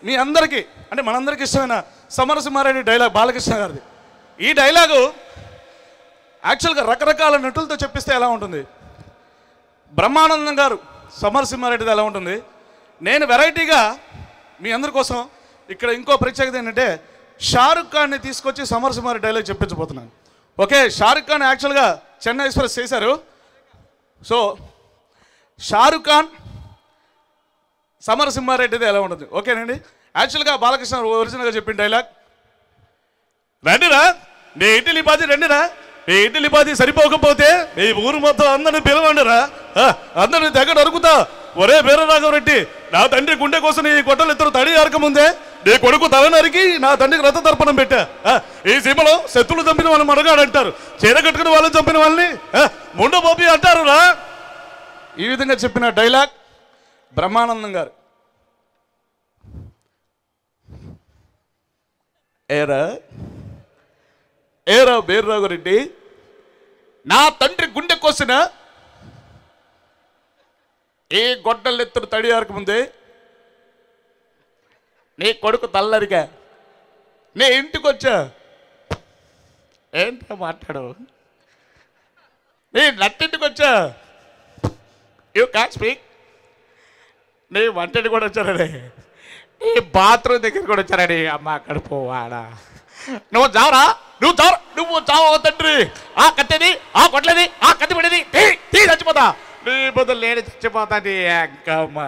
మీ అందరికీ అంటే మనందరికీ ఇష్టమైన సమరసింహారెడ్డి డైలాగ్ బాలకృష్ణ గారిది. ఈ డైలాగు యాక్చువల్గా రకరకాల నటులతో చెప్పిస్తే ఎలా ఉంటుంది, బ్రహ్మానందం గారు సమరసింహారెడ్డిది ఎలా ఉంటుంది, నేను వెరైటీగా మీ అందరి కోసం ఇక్కడ ఇంకో ప్రత్యేకత ఏంటంటే షారుఖ్ ఖాన్ని తీసుకొచ్చి సమరసింహారెడ్డి డైలాగ్ చెప్పించబోతున్నాను. ఓకే, షారుఖ్ ఖాన్ యాక్చువల్గా చెన్నై ఎక్స్ప్రెస్ చేశారు. సో షారుఖ్ ఖాన్ సమరసింహారెడ్డిది ఎలా ఉంటుంది ఓకేనండి. యాక్చువల్గా బాలకృష్ణ ఒరిజినల్గా చెప్పిన డైలాగ్, రండిరా నీ ఇడ్లీ బాది, రండిరా నీ ఇడ్లీ బాది సరిపోకపోతే మీ ఊరు మొత్తం అందరిని పిలవండిరా, అందరిని దగ్గర అరుకుతా. ఒరే వీరరాఘవరెడ్డి, నా తండ్రి గుండె కోసం ఈ గొడ్డలు ఇద్దరు తడి అరకముందే నీ కొడుకు తల నరికి నా తండ్రికి రథ తర్పణం పెట్టా. ఈ సీమలో శత్రులు చంపిన వాళ్ళని మడగాడంటారు, చీర కట్టుకుని వాళ్ళని చంపిన వాళ్ళని ముండ పోపి అంటారు రా. ఈ విధంగా చెప్పిన డైలాగ్ బ్రహ్మానందం గారు. ఏరా ఏరా వీరరాఘవరెడ్డి, నా తండ్రి గుండె కోసిన ఏ గొడ్డలెత్తుడు తడి ఆరకముందే నీ కొడుకు తల్లరిగా నీ ఇంటికి వచ్చా. ఏంటో మాట్లాడు, నీ నట్టింటికి వచ్చా. You can speak. నీ వంటింటి కూడా వచ్చారని, నీ బాత్రూమ్ దగ్గర కూడా వచ్చారని. అమ్మ అక్కడ పోవాడా, నువ్వు చావరా, నువ్వు చావు, నువ్వు చావు తండ్రి. ఆ కత్తెది, ఆ కొట్లేది, ఆ కత్తి పడేది తీ చచ్చిపోతా, నీ బదులు నేను చచ్చిపోతా. నీ అక్కమ్మ